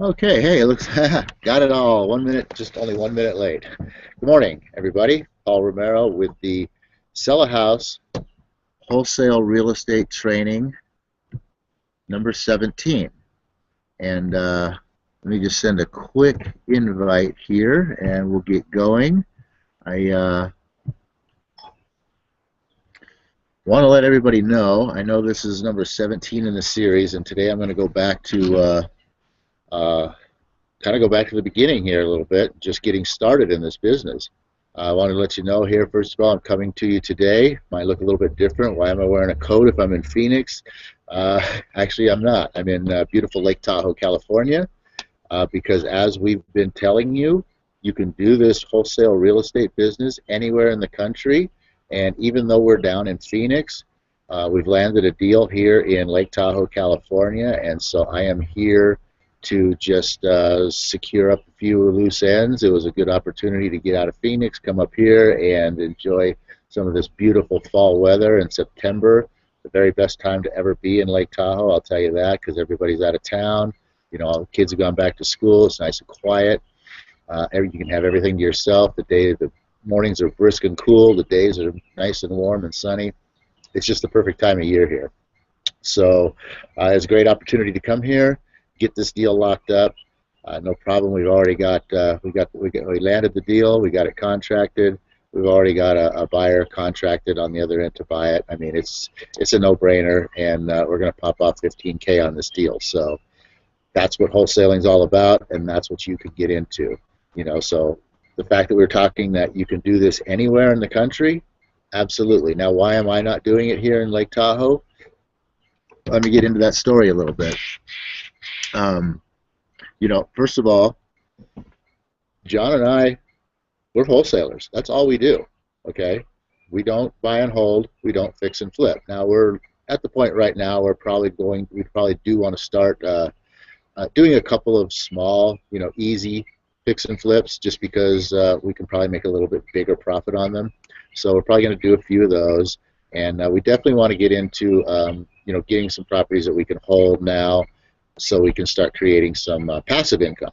Okay, hey, it looks got it all. 1 minute, just only 1 minute late. Good morning, everybody. Paul Romero with the Sell a House Wholesale Real Estate Training number 17. And let me just send a quick invite here and we'll get going. I want to let everybody know, I know this is number 17 in the series, and today I'm going to go back to uh, kind of go back to the beginning here a little bit, just getting started in this business. I wanted to let you know here, first of all, I'm coming to you today. Might look a little bit different. Why am I wearing a coat if I'm in Phoenix? Actually, I'm not. I'm in beautiful Lake Tahoe, California, because as we've been telling you, you can do this wholesale real estate business anywhere in the country. And even though we're down in Phoenix, we've landed a deal here in Lake Tahoe, California, and so I am here to just secure up a few loose ends. It was a good opportunity to get out of Phoenix, come up here, and enjoy some of this beautiful fall weather in September. The very best time to ever be in Lake Tahoe, I'll tell you that, because everybody's out of town. You know, all the kids have gone back to school. It's nice and quiet. You can have everything to yourself. The mornings are brisk and cool. The days are nice and warm and sunny. It's just the perfect time of year here. So it's a great opportunity to come here, get this deal locked up. No problem. We've already got we landed the deal. We got it contracted. We've already got a buyer contracted on the other end to buy it. I mean, it's a no-brainer, and we're going to pop off 15K on this deal. So that's what wholesaling is all about, and that's what you could get into. You know, so the fact that we're talking that you can do this anywhere in the country, absolutely. Now, why am I not doing it here in Lake Tahoe? Let me get into that story a little bit. Um, first of all, John and I, we're wholesalers. That's all we do. Okay, we don't buy and hold. We don't fix and flip. Now we're at the point right now. We probably do want to start doing a couple of small, easy fix and flips, just because we can probably make a little bit bigger profit on them. So we're probably going to do a few of those, and we definitely want to get into, getting some properties that we can hold now, so we can start creating some passive income.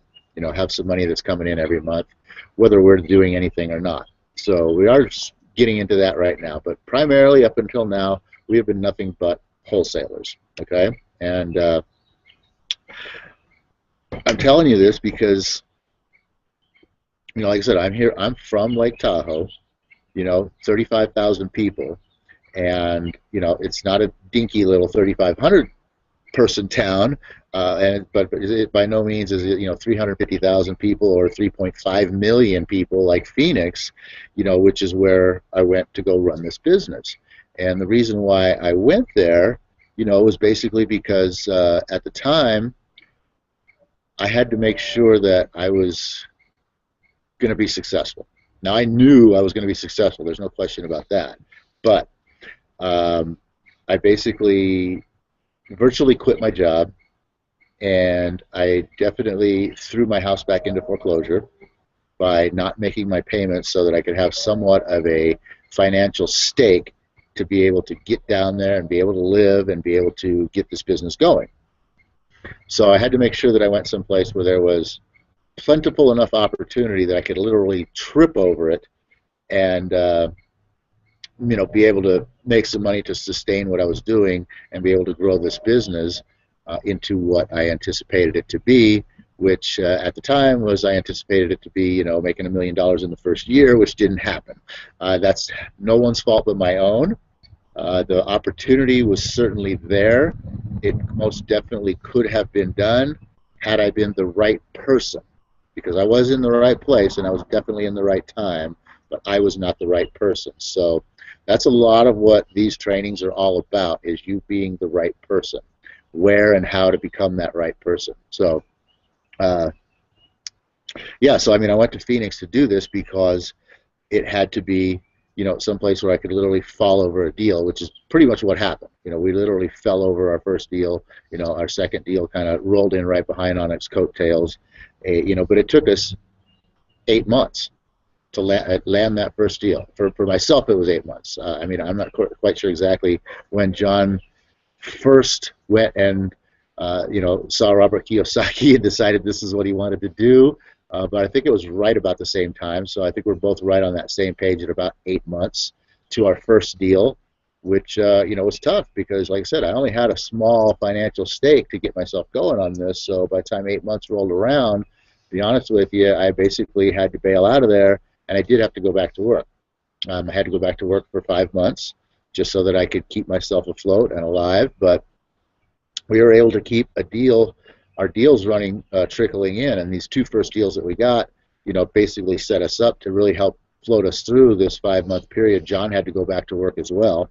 Have some money that's coming in every month, whether we're doing anything or not. So we are getting into that right now, but primarily up until now, we have been nothing but wholesalers. Okay, and I'm telling you this because, like I said, I'm from Lake Tahoe, 35,000 people, and it's not a dinky little 3,500 person town, but it by no means is it 350,000 people or 3.5 million people like Phoenix, which is where I went to go run this business. And the reason why I went there, was basically because at the time I had to make sure that I was going to be successful. Now I knew I was going to be successful. There's no question about that. But I basically virtually quit my job, and I definitely threw my house back into foreclosure by not making my payments so that I could have somewhat of a financial stake to be able to get down there and be able to live and be able to get this business going. So I had to make sure that I went someplace where there was plentiful enough opportunity that I could literally trip over it and be able to make some money to sustain what I was doing and be able to grow this business into what I anticipated it to be, which at the time was I anticipated it to be, making $1 million in the first year, which didn't happen. That's no one's fault but my own. The opportunity was certainly there. It most definitely could have been done had I been the right person, because I was in the right place and I was definitely in the right time, but I was not the right person. So that's a lot of what these trainings are all about, is you being the right person, where and how to become that right person. So yeah, so I mean, I went to Phoenix to do this because it had to be, someplace where I could literally fall over a deal, which is pretty much what happened. We literally fell over our first deal. Our second deal kind of rolled in right behind on its coattails. But it took us 8 months to land that first deal. For myself, it was 8 months. I'm not quite sure exactly when John first went and saw Robert Kiyosaki and decided this is what he wanted to do. But I think it was right about the same time. So I think we're both right on that same page at about 8 months to our first deal, which was tough because, like I said, I only had a small financial stake to get myself going on this. So by the time 8 months rolled around, to be honest with you, I basically had to bail out of there, and I did have to go back to work. I had to go back to work for 5 months just so that I could keep myself afloat and alive. But we were able to keep our deals running, trickling in, and these two first deals that we got, basically set us up to really help float us through this 5 month period. John had to go back to work as well,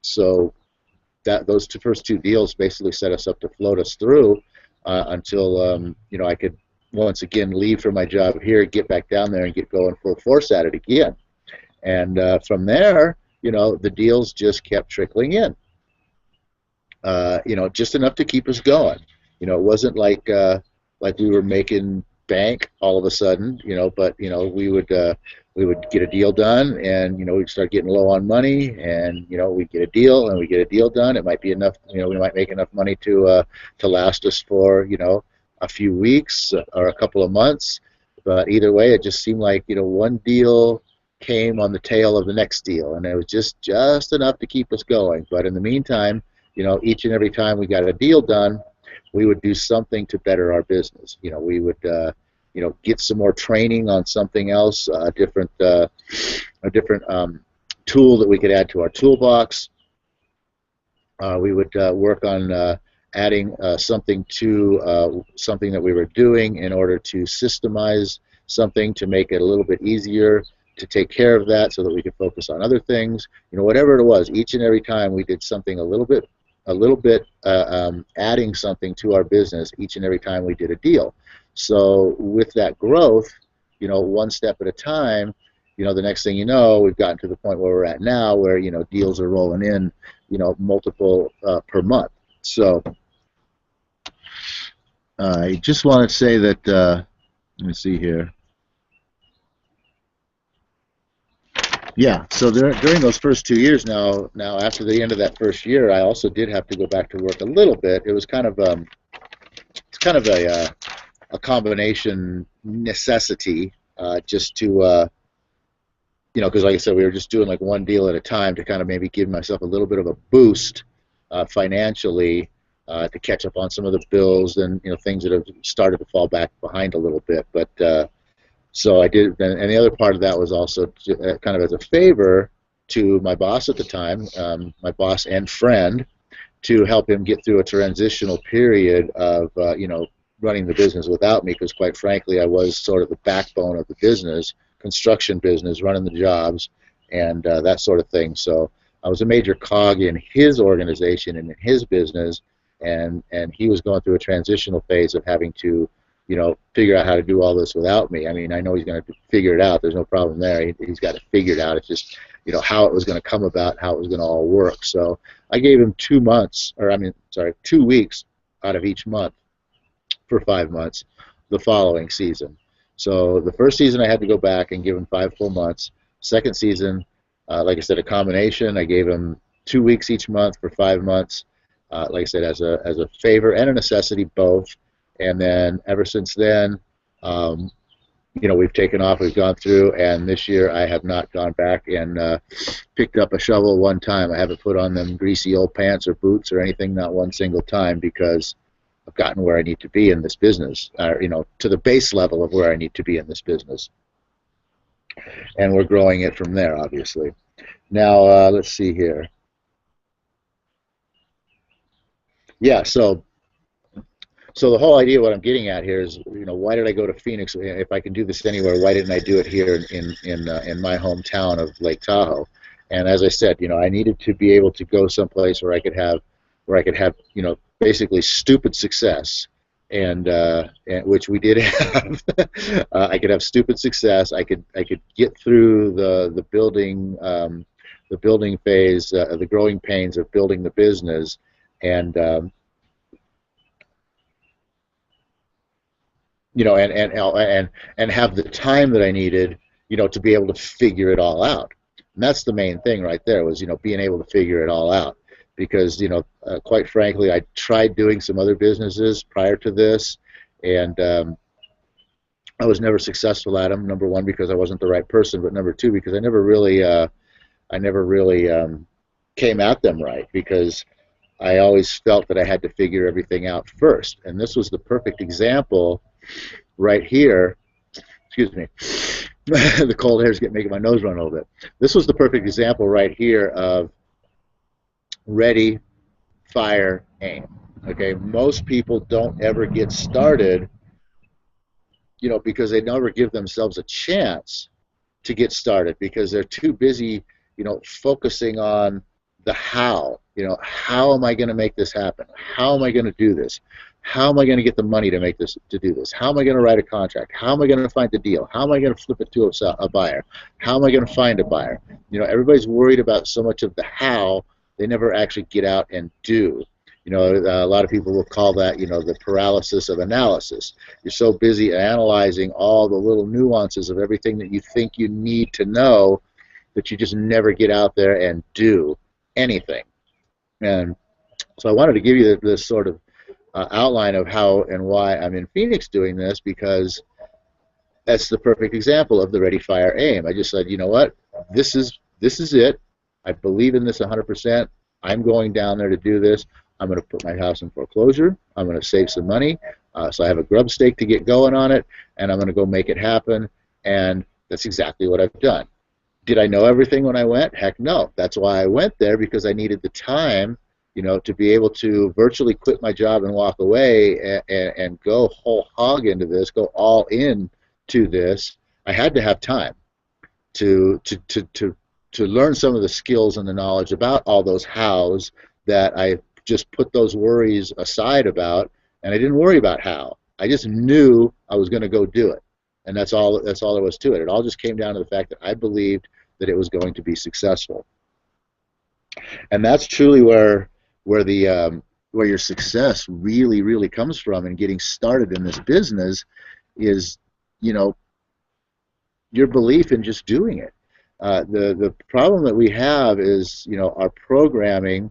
so those first two deals basically set us up to float us through until I could once again leave from my job here, get back down there, and get going full force at it again. And from there, the deals just kept trickling in. Just enough to keep us going. It wasn't like we were making bank all of a sudden, but we would get a deal done, and we'd start getting low on money, and we'd get a deal, and we get a deal done. It might be enough, we might make enough money to last us for a few weeks or a couple of months. But either way, it just seemed like one deal came on the tail of the next deal, and it was just enough to keep us going. But in the meantime, each and every time we got a deal done, we would do something to better our business. We would, get some more training on something else, a different tool that we could add to our toolbox. We would work on adding something to something that we were doing in order to systemize something to make it a little bit easier to take care of that, so that we could focus on other things. Whatever it was, each and every time we did something a little bit adding something to our business each and every time we did a deal. So with that growth, one step at a time, the next thing you know, we've gotten to the point where we're at now, where deals are rolling in, multiple per month. So I just want to say that let me see here. Yeah, so during those first 2 years now after the end of that first year, I also did have to go back to work a little bit. It was kind of a combination necessity, just to because like I said, we were just doing like one deal at a time to kind of maybe give myself a little bit of a boost financially, to catch up on some of the bills and things that have started to fall back behind a little bit. But so I did, and the other part of that was also kind of as a favor to my boss at the time, my boss and friend, to help him get through a transitional period of running the business without me, because quite frankly I was sort of the backbone of the business, construction business, running the jobs and that sort of thing. So I was a major cog in his organization and in his business, and he was going through a transitional phase of having to figure out how to do all this without me. I mean, I know he's going to figure it out. There's no problem there. He's got it figured out. It's just, how it was going to come about, how it was going to all work. So I gave him 2 weeks out of each month for 5 months the following season. So the first season I had to go back and give him 5 full months. Second season, like I said, a combination. I gave him 2 weeks each month for 5 months. Like I said, as a favor and a necessity, both. And then ever since then, we've taken off, we've gone through, and this year I have not gone back and picked up a shovel one time. I haven't put on them greasy old pants or boots or anything, not one single time, because I've gotten where I need to be in this business, to the base level of where I need to be in this business. And we're growing it from there, obviously. Now, let's see here. Yeah, so the whole idea, what I'm getting at here is, why did I go to Phoenix? If I can do this anywhere, why didn't I do it here in my hometown of Lake Tahoe? And as I said, I needed to be able to go someplace where I could have, basically stupid success, and which we did have. I could have stupid success. I could get through the building phase, the growing pains of building the business, and and have the time that I needed, to be able to figure it all out. And that's the main thing right there, was being able to figure it all out. because quite frankly, I tried doing some other businesses prior to this, and I was never successful at them. Number one, because I wasn't the right person, but number two, because I never really came at them right, because I always felt that I had to figure everything out first. And this was the perfect example right here. Excuse me. The cold air is making my nose run a little bit. This was the perfect example right here of ready, fire, aim. Okay, most people don't ever get started, because they never give themselves a chance to get started, because they're too busy, focusing on the how. How am I going to make this happen? How am I going to do this? How am I going to get the money to do this? How am I going to write a contract? How am I going to find the deal? How am I going to flip it to a buyer? How am I going to find a buyer? Everybody's worried about so much of the how, they never actually get out and do. A lot of people will call that, the paralysis of analysis. You're so busy analyzing all the little nuances of everything that you think you need to know that you just never get out there and do anything. And so I wanted to give you this sort of outline of how and why I'm in Phoenix doing this, because that's the perfect example of the ready, fire, aim. I just said, you know what, this is it. I believe in this 100%. I'm going down there to do this. I'm going to put my house in foreclosure. I'm going to save some money, so I have a grub stake to get going on it, and I'm going to go make it happen. And that's exactly what I've done. Did I know everything when I went? Heck no. That's why I went there, because I needed the time, to be able to virtually quit my job and walk away and go whole hog into this, go all in to this. I had to have time to learn some of the skills and the knowledge about all those hows that I just put those worries aside about, and I didn't worry about how. I just knew I was going to go do it, and that's all there was to it. It all just came down to the fact that I believed that it was going to be successful, and that's truly where your success really comes from in getting started in this business, is your belief in just doing it. The problem that we have is our programming,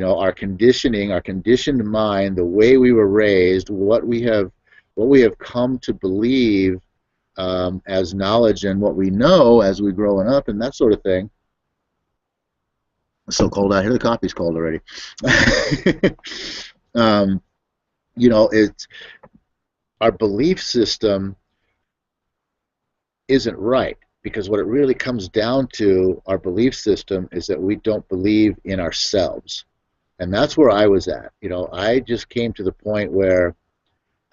our conditioning, our conditioned mind, the way we were raised, what we have come to believe as knowledge, and what we know as we're growing up, and that sort of thing. It's so cold out here. The coffee's cold already. It's our belief system isn't right, because what it really comes down to, our belief system, is that we don't believe in ourselves. And that's where I was at. I just came to the point where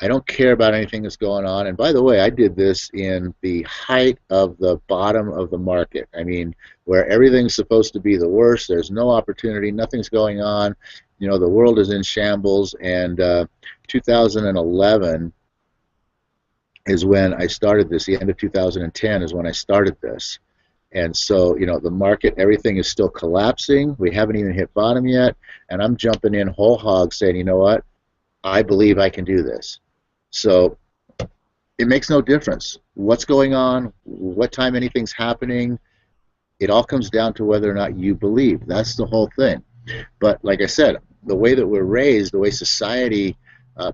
I don't care about anything that's going on. And by the way, I did this in the height of the bottom of the market. I mean, where everything's supposed to be the worst. There's no opportunity. Nothing's going on. The world is in shambles. And 2011 is when I started this. The end of 2010 is when I started this. And so, the market, everything is still collapsing. We haven't even hit bottom yet. And I'm jumping in whole hog saying, you know what? I believe I can do this. So it makes no difference what's going on, what time anything's happening. It all comes down to whether or not you believe. That's the whole thing. But like I said, the way that we're raised, the way society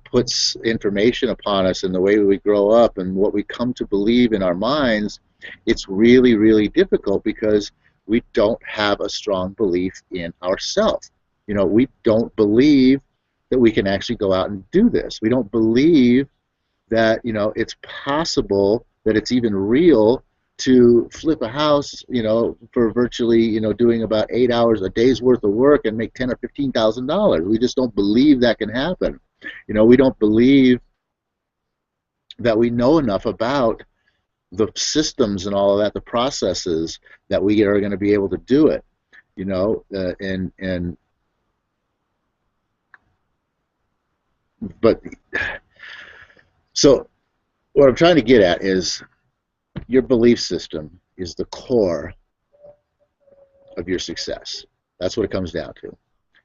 puts information upon us, and the way we grow up, and what we come to believe in our minds, it's really difficult, because we don't have a strong belief in ourselves. We don't believe that we can actually go out and do this. We don't believe that it's possible, that it's even real to flip a house for virtually doing about 8 hours a day's worth of work and make $10,000 or $15,000. We just don't believe that can happen. We don't believe that we know enough about the systems and all of that, the processes, that we are going to be able to do it. But so what I'm trying to get at is, your belief system is the core of your success. That's what it comes down to.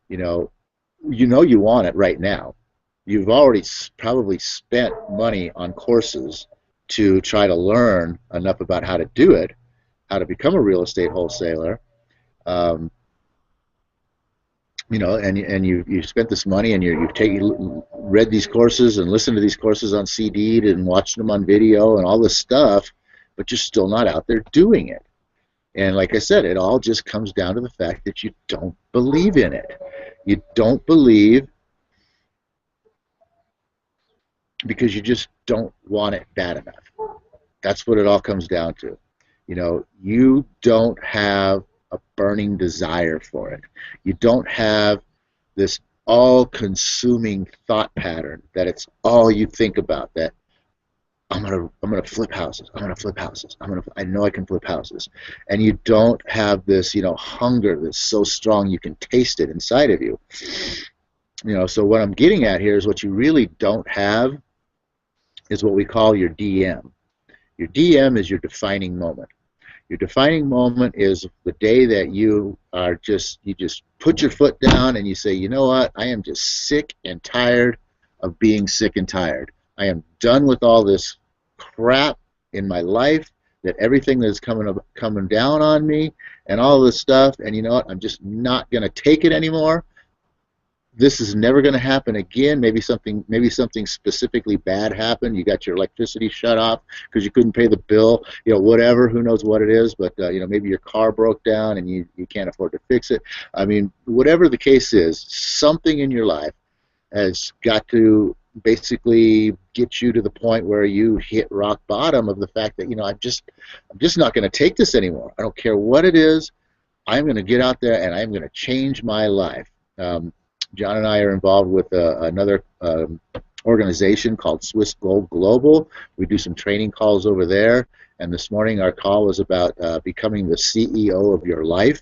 You want it right now. You've already probably spent money on courses to try to learn enough about how to do it, how to become a real estate wholesaler. and you spent this money, and read these courses and listened to these courses on CD and watched them on video and all this stuff, but you're still not out there doing it. And like I said, it all just comes down to the fact that you don't believe in it. You don't believe because you just don't want it bad enough. That's what it all comes down to. You don't have a burning desire for it. You don't have this all-consuming thought pattern that it's all you think about, that I'm gonna flip houses. I'm gonna flip houses. I know I can flip houses. And you don't have this, hunger that's so strong you can taste it inside of you. So what I'm getting at here is what you really don't have is what we call your DM. Your DM is your defining moment. Your defining moment is the day that you just put your foot down and you say, you know what, I am just sick and tired of being sick and tired. I am done with all this crap in my life, that everything that's coming down on me and all this stuff, and you know what, I'm just not going to take it anymore. This is never going to happen again. Maybe something specifically bad happened. You got your electricity shut off because you couldn't pay the bill. Whatever. Who knows what it is? But maybe your car broke down and you can't afford to fix it. I mean, whatever the case is, something in your life has got to basically get you to the point where you hit rock bottom of the fact that I'm just not going to take this anymore. I don't care what it is. I'm going to get out there and I'm going to change my life. John and I are involved with another organization called Swiss Gold Global. We do some training calls over there, and this morning our call was about becoming the CEO of your life,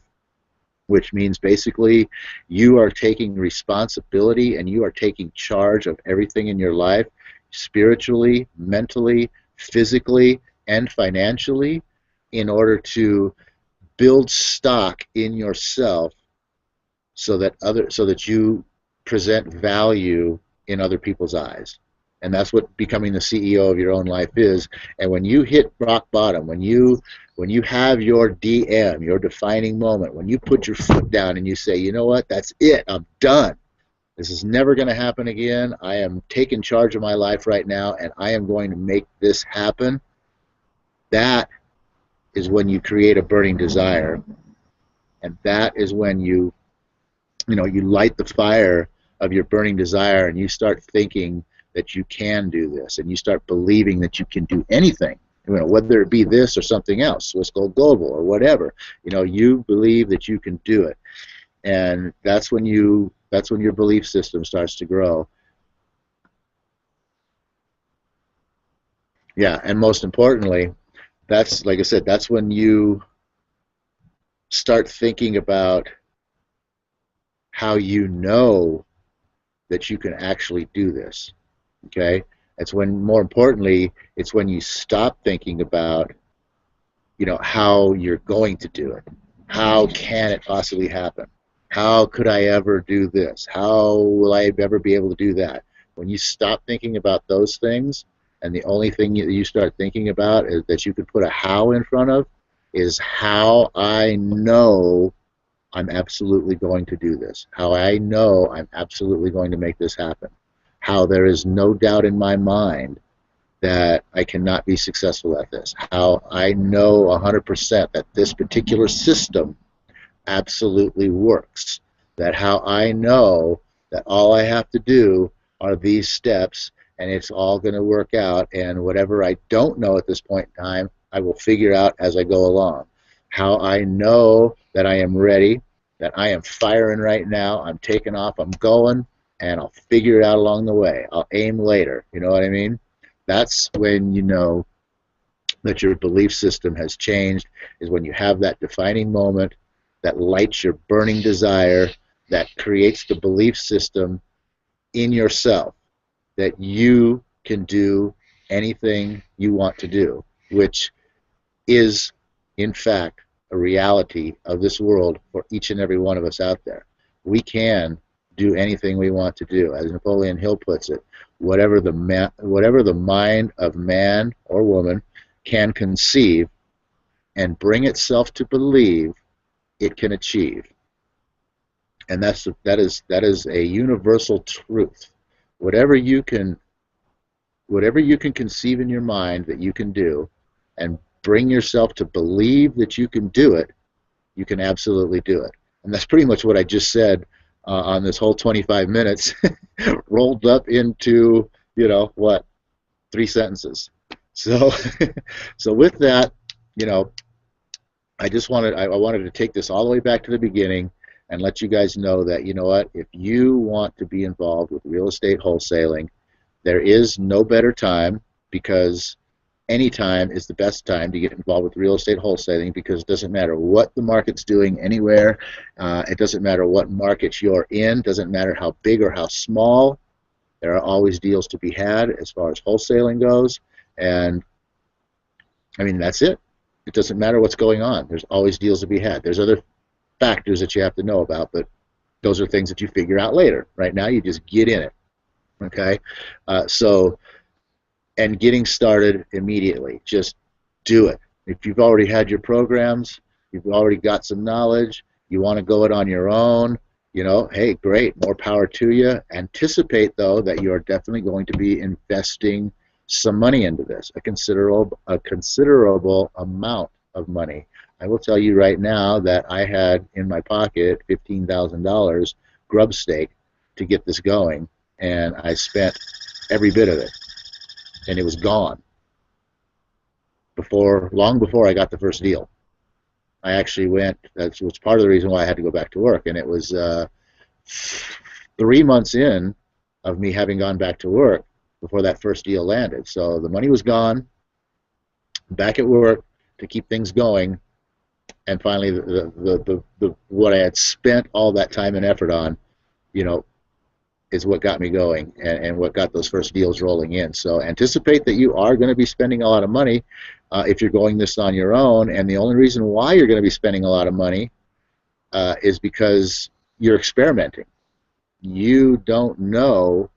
which means basically you are taking responsibility and you are taking charge of everything in your life, spiritually, mentally, physically, and financially, in order to build stock in yourself so that you present value in other people's eyes. And that's what becoming the CEO of your own life is. And when you hit rock bottom, when you have your DM, your defining moment, when you put your foot down and you say, you know what, that's it, I'm done. This is never going to happen again. I am taking charge of my life right now, and I am going to make this happen. That is when you create a burning desire. And that is when you light the fire of your burning desire, and you start thinking that you can do this, and you start believing that you can do anything, whether it be this or something else, Swiss Gold Global or whatever. You believe that you can do it, and that's when your belief system starts to grow. Yeah, and most importantly, that's, like I said, that's when you start thinking about how you know that you can actually do this. Okay? It's when, more importantly, it's when you stop thinking about, how you're going to do it. How can it possibly happen? How could I ever do this? How will I ever be able to do that? When you stop thinking about those things, and the only thing you start thinking about is that you could put a how in front of, is how I know I'm absolutely going to do this. How I know I'm absolutely going to make this happen. How there is no doubt in my mind that I cannot be successful at this. How I know 100% that this particular system absolutely works. That how I know that all I have to do are these steps, and it's all going to work out, and whatever I don't know at this point in time, I will figure out as I go along. How I know that I am ready, that I am firing right now, I'm taking off, I'm going, and I'll figure it out along the way. I'll aim later. You know what I mean? That's when you know that your belief system has changed, is when you have that defining moment that lights your burning desire, that creates the belief system in yourself that you can do anything you want to do, which is, in fact, a reality of this world for each and every one of us out there. We can do anything we want to do. As Napoleon Hill puts it, whatever the mind of man or woman can conceive and bring itself to believe, it can achieve. And that is a universal truth. Whatever you can whatever you can conceive in your mind that you can do, and bring yourself to believe that you can do it, you can absolutely do it. And that's pretty much what I just said on this whole 25 minutes, rolled up into, what, 3 sentences. So, so with that, you know, I wanted to take this all the way back to the beginning and let you guys know that, you know what, if you want to be involved with real estate wholesaling, there is no better time, because any time is the best time to get involved with real estate wholesaling, because it doesn't matter what the market's doing anywhere. It doesn't matter what market you're in. Doesn't matter how big or how small. There are always deals to be had as far as wholesaling goes. And, I mean, that's it. It doesn't matter what's going on. There's always deals to be had. There's other factors that you have to know about, but those are things that you figure out later. Right now, you just get in it. Okay? And getting started immediately. Just do it. If you've already had your programs, you've already got some knowledge, you want to go it on your own, hey, great, more power to you. Anticipate, though, that you are definitely going to be investing some money into this, a considerable amount of money. I will tell you right now that I had in my pocket $15,000 grub stake to get this going, and I spent every bit of it, and it was gone long before I got the first deal. I actually that was part of the reason why I had to go back to work, and it was 3 months in of me having gone back to work before that first deal landed. So the money was gone, back at work to keep things going, and finally what I had spent all that time and effort on, is what got me going, and what got those first deals rolling in. So anticipate that you are going to be spending a lot of money if you're going this on your own, and the only reason why you're going to be spending a lot of money is because you're experimenting. You don't know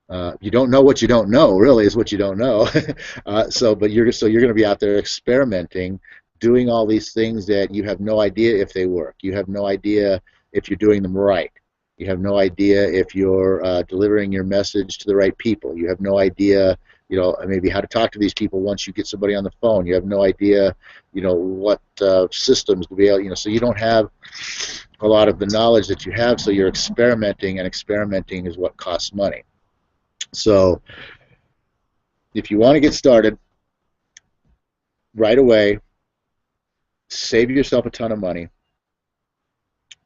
what you don't know, really, is what you don't know. But you're going to be out there experimenting, doing all these things that you have no idea if they work. You have no idea if you're doing them right. You have no idea if you're delivering your message to the right people. You have no idea, maybe how to talk to these people once you get somebody on the phone. You have no idea, what systems to be able, so you don't have a lot of the knowledge that you have, so you're experimenting, and experimenting is what costs money. So if you want to get started right away, save yourself a ton of money.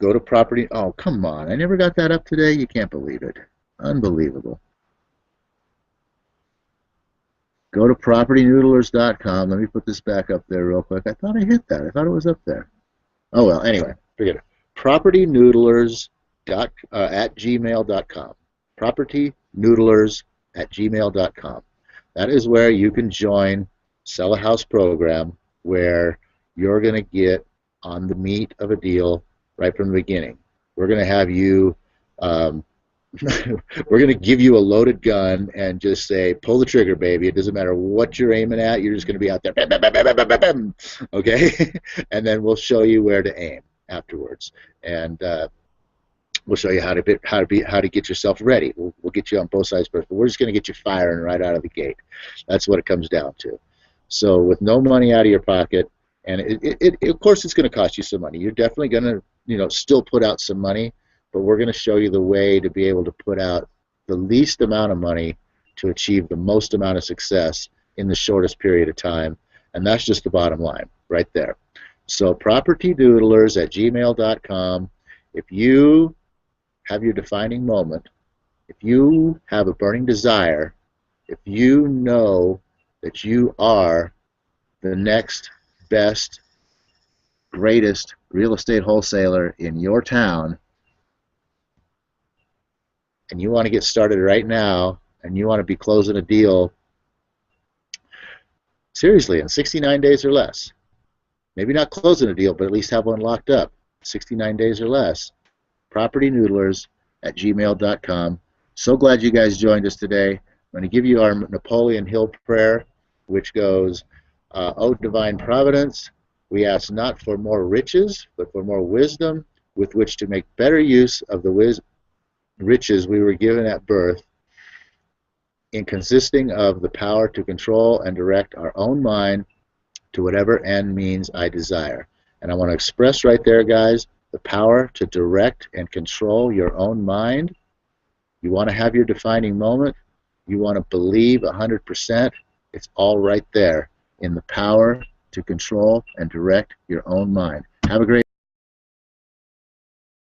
Go to property. Oh, come on. I never got that up today. You can't believe it. Unbelievable. Go to propertynoodlers.com. Let me put this back up there real quick. I thought I hit that. I thought it was up there. Oh, well, anyway, forget it. Propertynoodlers at gmail.com. Propertynoodlers@gmail.com. That is where you can join Sell a House program, where you're going to get on the meat of a deal right from the beginning. We're going to have you, we're going to give you a loaded gun and just say, pull the trigger, baby. It doesn't matter what you're aiming at. You're just going to be out there, bam, bam, bam, bam, bam, bam, bam, okay? And then we'll show you where to aim afterwards, and we'll show you how to get yourself ready. We'll get you on both sides first, but we're just going to get you firing right out of the gate. That's what it comes down to. So with no money out of your pocket, and of course it's going to cost you some money. You're definitely going to still put out some money, but we're going to show you the way to be able to put out the least amount of money to achieve the most amount of success in the shortest period of time, and that's just the bottom line right there. So propertydoodlers@gmail.com. If you have your defining moment, if you have a burning desire, if you know that you are the next best, greatest real estate wholesaler in your town, and you want to get started right now, and you want to be closing a deal seriously in 69 days or less, maybe not closing a deal, but at least have one locked up, 69 days or less, propertynoodlers@gmail.com. So glad you guys joined us today. I'm going to give you our Napoleon Hill prayer, which goes, O divine providence, we ask not for more riches, but for more wisdom, with which to make better use of the riches we were given at birth, in consisting of the power to control and direct our own mind to whatever end means I desire. And I want to express right there, guys, the power to direct and control your own mind. You want to have your defining moment. You want to believe 100%. It's all right there in the power to control and direct your own mind. Have a great